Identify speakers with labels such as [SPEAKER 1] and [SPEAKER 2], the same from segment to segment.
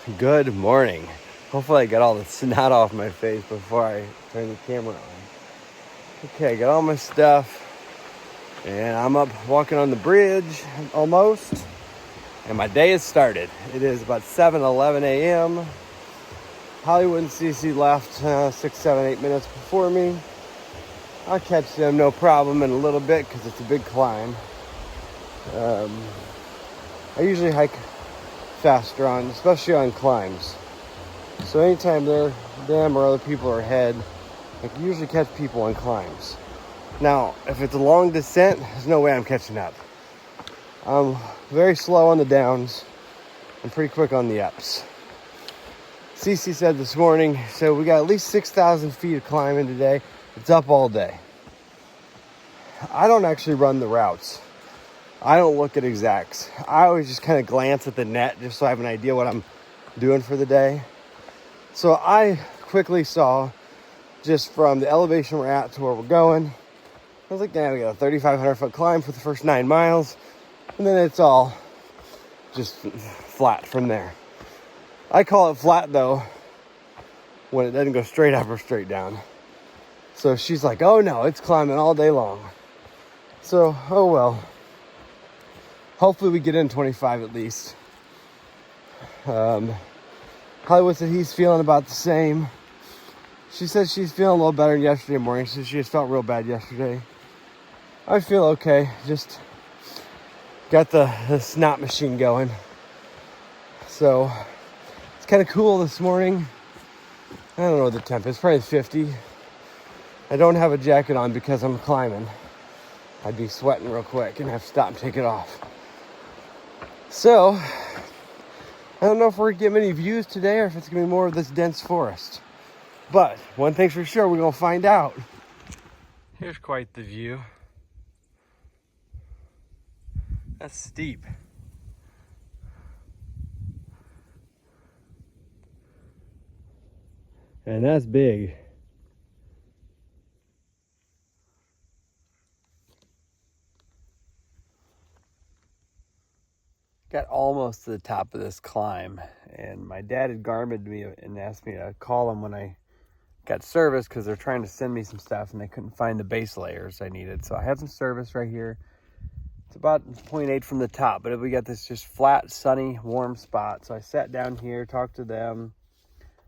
[SPEAKER 1] Good morning. Hopefully I got all the snot off my face before I turn the camera on. Okay, I got all my stuff and I'm up walking on the bridge almost, and my day has started. It is about 7:11 a.m. Hollywood and CC left 6, 7, 8 minutes before me. I'll catch them no problem in a little bit because it's a big climb. I usually hike faster on, especially on climbs. So anytime them or other people are ahead, I can usually catch people on climbs. Now, if it's a long descent, there's no way I'm catching up. I'm very slow on the downs and pretty quick on the ups. Cece said this morning, so we got at least 6,000 feet of climbing today. It's up all day. I don't actually run the routes. I don't look at exacts. I always just kind of glance at the net just so I have an idea what I'm doing for the day. So I quickly saw, just from the elevation we're at to where we're going, I was like, damn, we got a 3,500 foot climb for the first 9 miles. And then it's all just flat from there. I call it flat though when it doesn't go straight up or straight down. So she's like, oh no, it's climbing all day long. So, oh well. Hopefully we get in 25 at least. Hollywood said he's feeling about the same. She said she's feeling a little better than yesterday morning. So she just felt real bad yesterday. I feel okay. Just got the snot machine going. So it's kind of cool this morning. I don't know what the temp is. Probably 50. I don't have a jacket on because I'm climbing. I'd be sweating real quick and have to stop and take it off. So, I don't know if we're going to get many views today or if it's going to be more of this dense forest. But one thing's for sure, we're going to find out. Here's quite the view. That's steep. And that's big. Got almost to the top of this climb, and my dad had garmented me and asked me to call him when I got service because they're trying to send me some stuff and they couldn't find the base layers I needed. So I have some service right here. It's about 0.8 from the top, but we got this just flat, sunny, warm spot. So I sat down here, talked to them.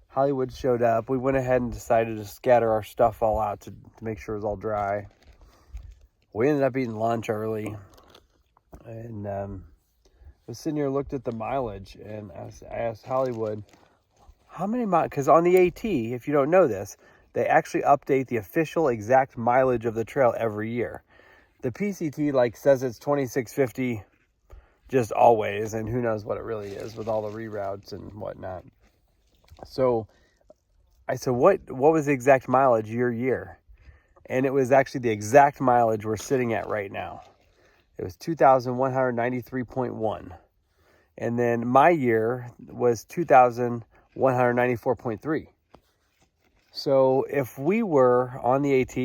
[SPEAKER 1] Hollywood showed up. We went ahead and decided to scatter our stuff all out to make sure it was all dry. We ended up eating lunch early, and I was sitting here, looked at the mileage, and I asked Hollywood, how many miles? Because on the AT, if you don't know this, they actually update the official exact mileage of the trail every year. The PCT says it's 2650 just always, and who knows what it really is with all the reroutes and whatnot. So I said, what was the exact mileage your year? And it was actually the exact mileage we're sitting at right now. It was 2,193.1. And then my year was 2,194.3. So if we were on the AT,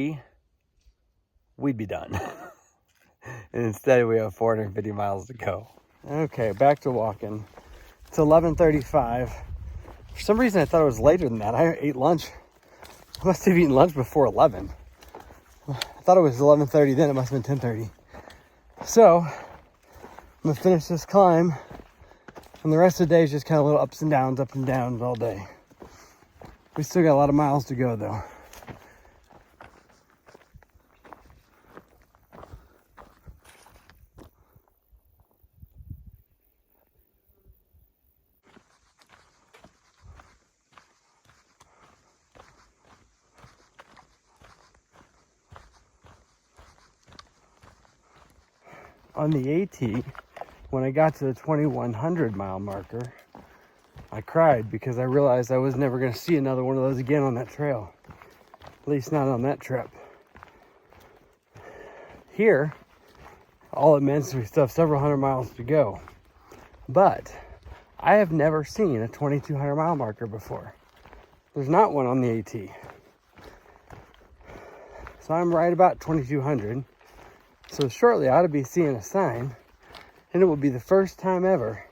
[SPEAKER 1] we'd be done. And instead we have 450 miles to go. Okay, back to walking. It's 11:35. For some reason I thought it was later than that. I ate lunch. I must have eaten lunch before 11. I thought it was 11:30 then. It must have been 10:30. So, I'm going to finish this climb, and the rest of the day is just kind of little ups and downs all day. We still got a lot of miles to go, though. On the AT, when I got to the 2,100 mile marker, I cried because I realized I was never going to see another one of those again on that trail. At least not on that trip. Here, all it meant is we still have several hundred miles to go. But I have never seen a 2,200 mile marker before. There's not one on the AT. So I'm right about 2,200. So shortly I ought to be seeing a sign, and it will be the first time ever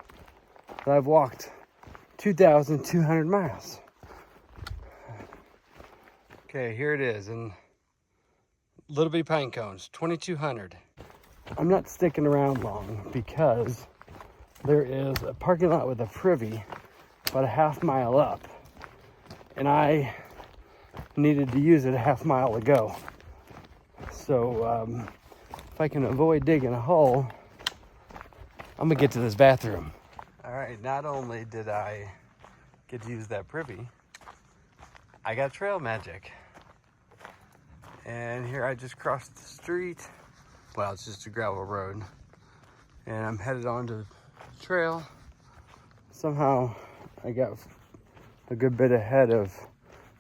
[SPEAKER 1] that I've walked 2,200 miles. Okay, here it is in Little Bitty Pine Cones, 2,200. I'm not sticking around long because there is a parking lot with a privy about a half mile up, and I needed to use it a half mile ago. So if I can avoid digging a hole, I'm gonna get to this bathroom. All right, not only did I get to use that privy, I got trail magic. And here I just crossed the street. Well, it's just a gravel road. And I'm headed onto the trail. Somehow I got a good bit ahead of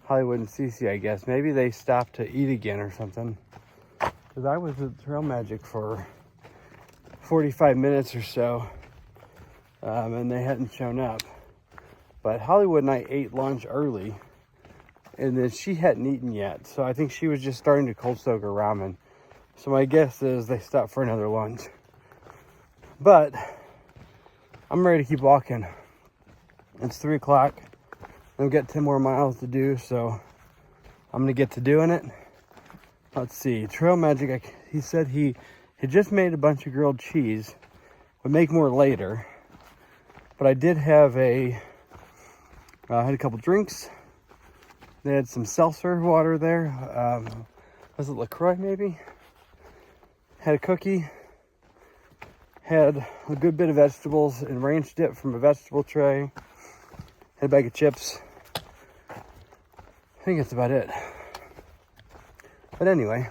[SPEAKER 1] Hollywood and Cece, I guess. Maybe they stopped to eat again or something. Because I was at Trail Magic for 45 minutes or so. And they hadn't shown up. But Hollywood and I ate lunch early. And then she hadn't eaten yet. So I think she was just starting to cold soak her ramen. So my guess is they stopped for another lunch. But I'm ready to keep walking. It's 3 o'clock. I've got 10 more miles to do, so I'm gonna get to doing it. Let's see, Trail Magic, he said he had just made a bunch of grilled cheese. Would make more later. But I did have I had a couple drinks. They had some seltzer water there. Was it LaCroix maybe? Had a cookie. Had a good bit of vegetables and ranch dip from a vegetable tray. Had a bag of chips. I think that's about it. But anyway,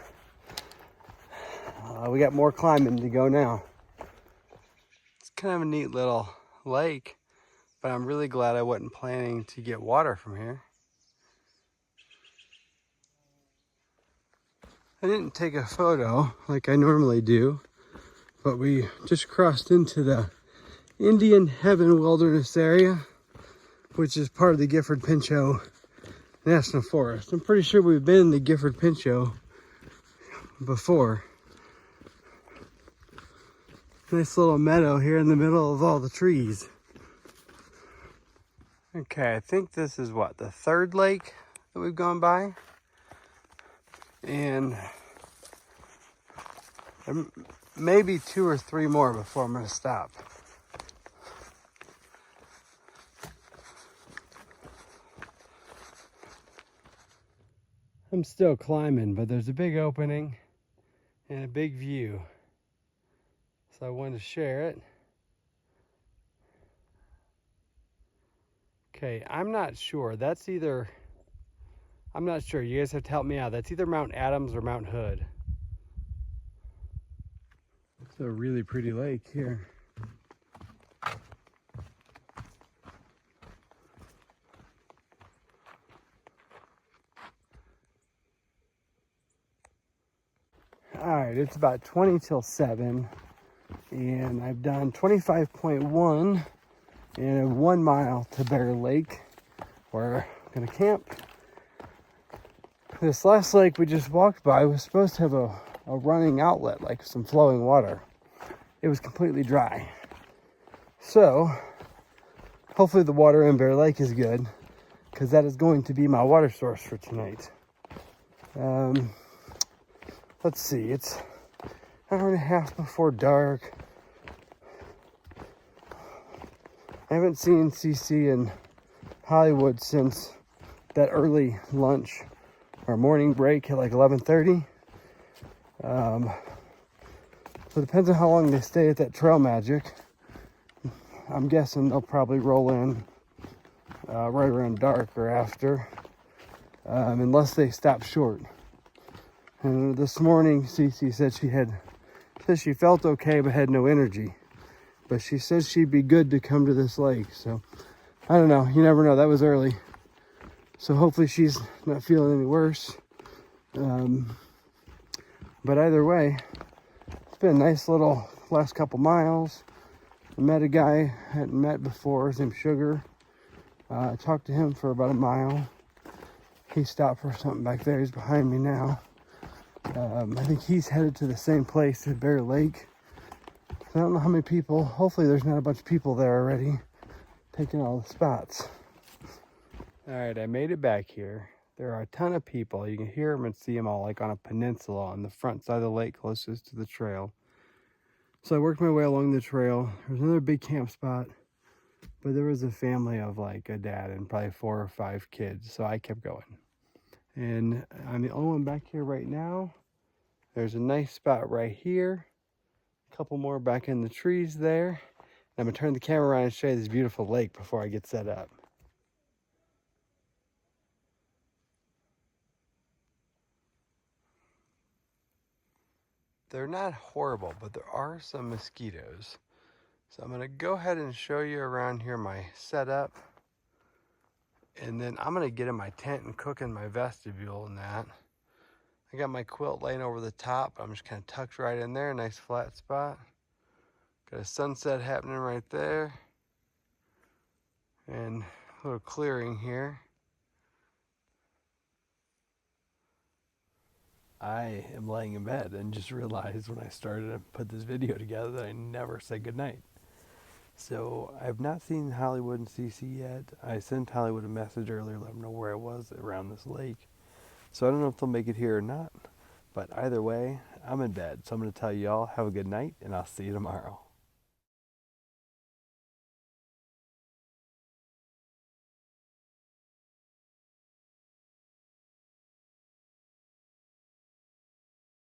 [SPEAKER 1] we got more climbing to go now. It's kind of a neat little lake, but I'm really glad I wasn't planning to get water from here. I didn't take a photo like I normally do, but we just crossed into the Indian Heaven Wilderness area, which is part of the Gifford-Pinchot National Forest. I'm pretty sure we've been in the Gifford-Pinchot before. Nice little meadow here in the middle of all the trees. Okay, I think this is what, the third lake that we've gone by? And maybe 2 or 3 more before I'm going to stop. I'm still climbing, but there's a big opening and a big view. So I wanted to share it. Okay, I'm not sure. I'm not sure. You guys have to help me out. That's either Mount Adams or Mount Hood. It's a really pretty lake here. All right, it's about 20 till 7, and I've done 25.1 and 1 mile to Bear Lake, where I'm gonna camp. This last lake we just walked by was supposed to have a running outlet, like some flowing water. It was completely dry. So, hopefully the water in Bear Lake is good, because that is going to be my water source for tonight. Let's see, it's an hour and a half before dark. I haven't seen CC and Hollywood since that early lunch or morning break at like 11:30. So it depends on how long they stay at that Trail Magic. I'm guessing they'll probably roll in right around dark or after, unless they stop short. And this morning, Cece said she felt okay but had no energy. But she said she'd be good to come to this lake. So I don't know. You never know. That was early. So hopefully she's not feeling any worse. But either way, it's been a nice little last couple miles. I met a guy I hadn't met before. His name's Sugar. I talked to him for about a mile. He stopped for something back there. He's behind me now. I think he's headed to the same place at Bear Lake. I don't know how many people. Hopefully there's not a bunch of people there already taking all the spots. All right, I made it back here. There are a ton of people. You can hear them and see them all like on a peninsula on the front side of the lake closest to the trail. So I worked my way along the trail. There's another big camp spot, but there was a family of like a dad and probably 4 or 5 kids. So I kept going. And I'm the only one back here right now. There's a nice spot right here. A couple more back in the trees there. And I'm gonna turn the camera around and show you this beautiful lake before I get set up. They're not horrible, but there are some mosquitoes. So I'm gonna go ahead and show you around here my setup. And then I'm gonna get in my tent and cook in my vestibule and that. I got my quilt laying over the top. I'm just kind of tucked right in there, nice flat spot. Got a sunset happening right there. And a little clearing here. I am laying in bed and just realized when I started to put this video together that I never said goodnight. So I've not seen Hollywood and CC yet. I sent Hollywood a message earlier, let them know where I was around this lake. So I don't know if they'll make it here or not. But either way, I'm in bed. So I'm going to tell you all have a good night and I'll see you tomorrow.